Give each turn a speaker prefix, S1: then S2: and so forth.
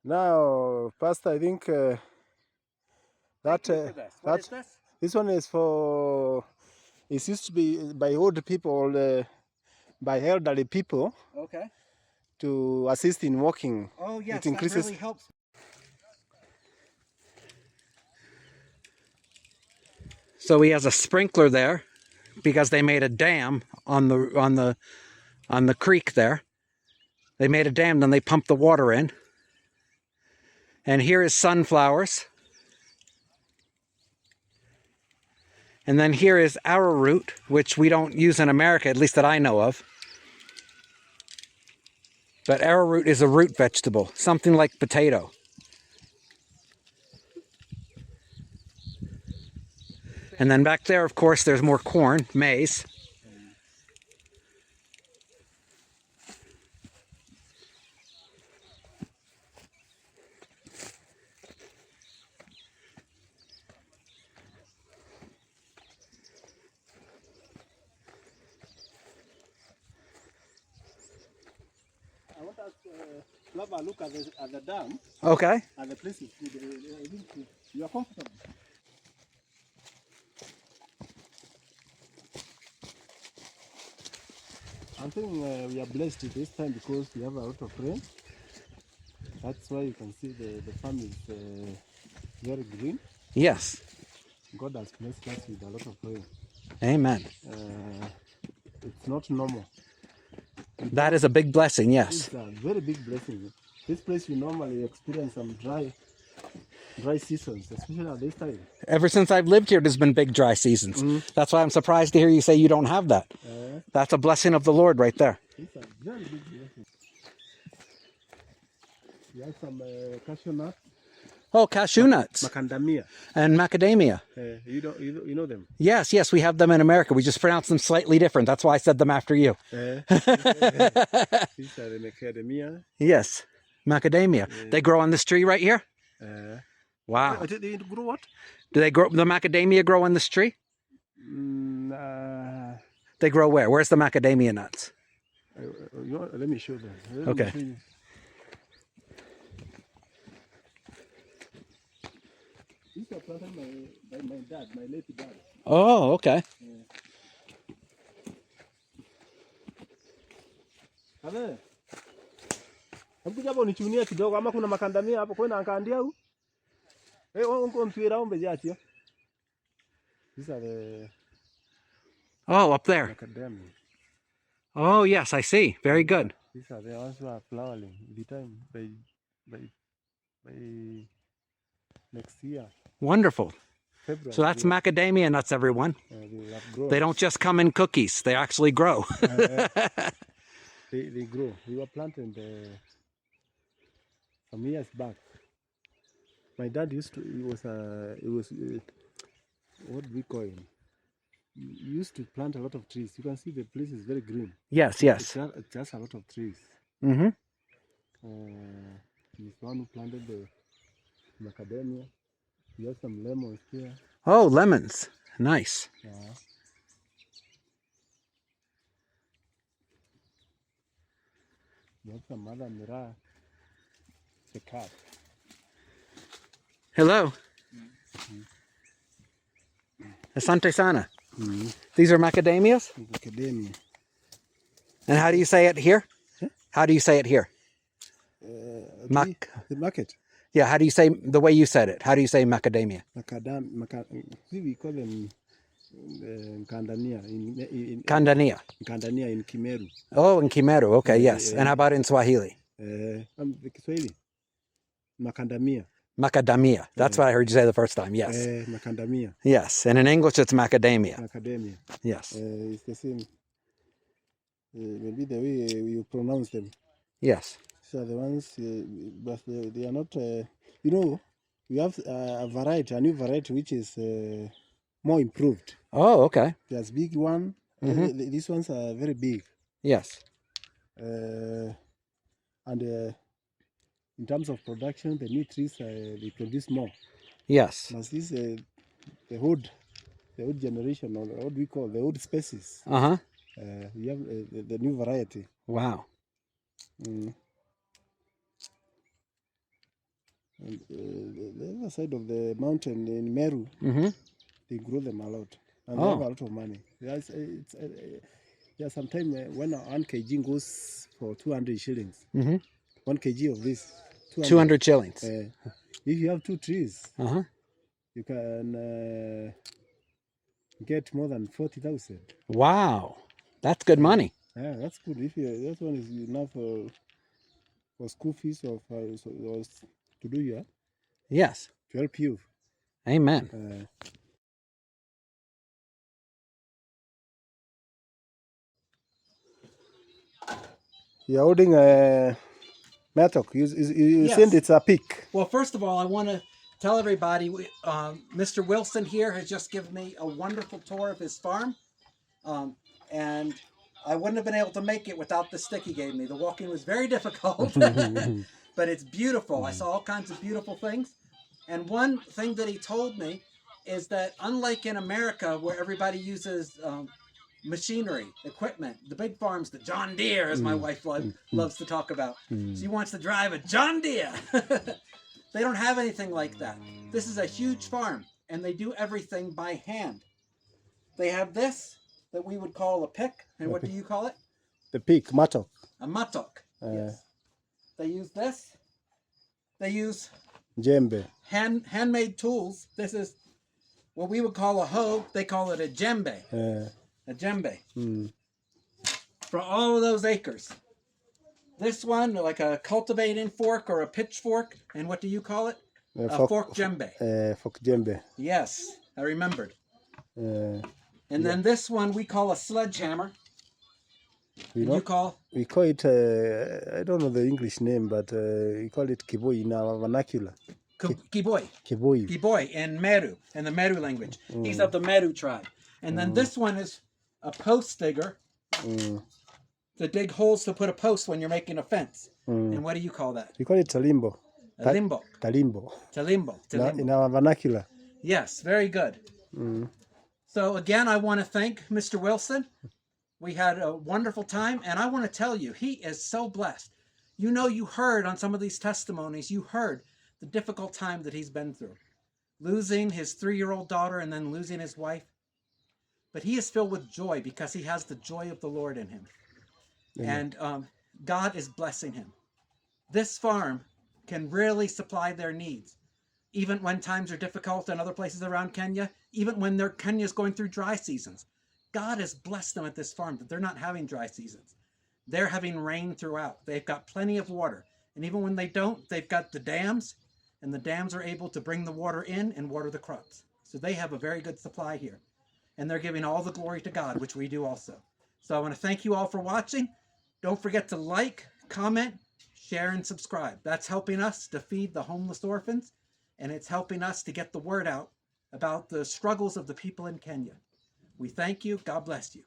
S1: Now, Pastor, I think this one is for. It used to be by old people, by elderly people.
S2: Okay.
S1: To assist in walking.
S2: Oh yes,
S1: it increases.
S2: that really helps. So he has a sprinkler there because they made a dam on the creek there. They made a dam, then they pumped the water in. And here is sunflowers. And then here is arrowroot, which we don't use in America, at least that I know of. But arrowroot is a root vegetable, something like potato. And then back there, of course, there's more corn, maize.
S1: I want us to have a look at the dam.
S2: Okay.
S1: And the places. You are comfortable. I think we are blessed this time because we have a lot of rain. That's why you can see the farm is very green.
S2: Yes.
S1: God has blessed us with a lot of rain.
S2: Amen.
S1: It's not normal.
S2: That is a big blessing, yes.
S1: It's a very big blessing. This place you normally experience some dry seasons, especially at this time.
S2: Ever since I've lived here, there's been big dry seasons. That's why I'm surprised to hear you say you don't have that. That's a blessing of the Lord right there.
S1: It's a very big blessing. We have some cashew nuts.
S2: Oh, cashew nuts.
S1: Macadamia.
S2: And macadamia.
S1: You know them?
S2: Yes, yes, we have them in America. We just pronounce them slightly different. That's why I said them after you.
S1: These are the macadamia.
S2: Yes, macadamia. They grow on this tree right here? Wow.
S1: They grow what?
S2: Do they grow, the macadamia grow on this tree? They grow where? Where's the macadamia nuts?
S1: Let me show them.
S2: Okay.
S1: These are planted by my dad, my late dad.
S2: Oh, okay.
S1: Hebu hapo nichunie kidogo ama kuna makandamia hapo kwenda ankaandia hu. Onko mpira ombe jatio. These are the
S2: up there.
S1: macadamia.
S2: Oh, yes, I see. Very good.
S1: These are the ones who are flowering the time by next year.
S2: Wonderful.
S1: February.
S2: So that's macadamia nuts, everyone. They don't just come in cookies. They actually grow.
S1: They grow. We were planting some years back. My dad used to. It was what do we call him? He used to plant a lot of trees. You can see the place is very green.
S2: Yes, yes.
S1: It's just a lot of trees.
S2: Mm-hmm.
S1: He's the one who planted the macadamia. We have some lemons here.
S2: Oh, lemons. Nice.
S1: Yeah. We have some other mira. The cat.
S2: Hello. Asante sana. These are macadamias?
S1: Macadamia.
S2: And how do you say it here?
S1: Huh?
S2: How do you say it here?
S1: The market.
S2: Yeah, how do you say, the way you said it, how do you say macadamia?
S1: We call them Kandania.
S2: Kandania.
S1: Kandania in Kimeru.
S2: Oh, in Kimeru. Okay, yes. And how about in Swahili?
S1: Kiswahili. Macadamia.
S2: Macadamia. That's what I heard you say the first time. Yes.
S1: Macadamia.
S2: Yes. And in English, it's macadamia.
S1: Macadamia.
S2: Yes.
S1: It's the same. Maybe the way you pronounce them.
S2: Yes.
S1: So the ones, but they are not. We have a new variety, which is more improved.
S2: Oh, okay.
S1: There's big one. These ones are very big.
S2: Yes.
S1: And in terms of production, the new trees they produce more.
S2: Yes.
S1: But this the old generation, or what we call the old species. We have the new variety.
S2: Wow.
S1: And, the other side of the mountain in Meru,
S2: Mm-hmm.
S1: they grow them a lot, and they have a
S2: Oh.
S1: lot of money. Yeah, sometimes when 1 kg goes for 200 shillings,
S2: Mm-hmm.
S1: 1 kg of this, 200.
S2: 200 shillings.
S1: If you have 2 trees,
S2: Uh-huh.
S1: you can get more than 40,000.
S2: Wow. That's good money.
S1: Yeah, that's good. If you, that one is enough for school fees or to do your
S2: Yes.
S1: to help you.
S2: Amen.
S1: You're holding a mattock. You
S2: Yes.
S1: said it's a peak.
S2: Well, first of all, I want to tell everybody, Mr. Wilson here has just given me a wonderful tour of his farm. And I wouldn't have been able to make it without the stick he gave me. The walking was very difficult, but it's beautiful. I saw all kinds of beautiful things. And one thing that he told me is that unlike in America where everybody uses machinery, equipment, the big farms, the John Deere, as my wife loves to talk about. She wants to drive a John Deere. They don't have anything like that. This is a huge farm, and they do everything by hand. They have this that we would call a pick, and what do you call it?
S1: The peak, mattock.
S2: A mattock. Yes. They use this. They use
S1: Jembe.
S2: handmade tools. This is what we would call a hoe. They call it a djembe. A djembe. For all of those acres. This one, like a cultivating fork or a pitchfork, and what do you call it? A fork djembe.
S1: Fork jembe.
S2: Yes, I remembered.
S1: And
S2: then this one we call a sledgehammer. You call?
S1: We call it, I don't know the English name, but we call it kiboi in our vernacular.
S2: Kiboi.
S1: Kiboi.
S2: Kiboi in Meru, in the Meru language. He's of the Meru tribe. And then this one is a post digger to dig holes to put a post when you're making a fence. And what do you call that?
S1: We call it talimbo.
S2: A limbo.
S1: Talimbo.
S2: Talimbo.
S1: In our vernacular.
S2: Yes, very good. So again, I want to thank Mr. Wilson. We had a wonderful time, and I want to tell you, he is so blessed. You know, you heard on some of these testimonies, you heard the difficult time that he's been through. Losing his 3-year-old daughter and then losing his wife. But he is filled with joy because he has the joy of the Lord in him. And God is blessing him. This farm can really supply their needs. Even when times are difficult in other places around Kenya, even when Kenya's going through dry seasons. God has blessed them at this farm that they're not having dry seasons. They're having rain throughout. They've got plenty of water. And even when they don't, they've got the dams, and the dams are able to bring the water in and water the crops. So they have a very good supply here. And they're giving all the glory to God, which we do also. So I want to thank you all for watching. Don't forget to like, comment, share, and subscribe. That's helping us to feed the homeless orphans, and it's helping us to get the word out about the struggles of the people in Kenya. We thank you. God bless you.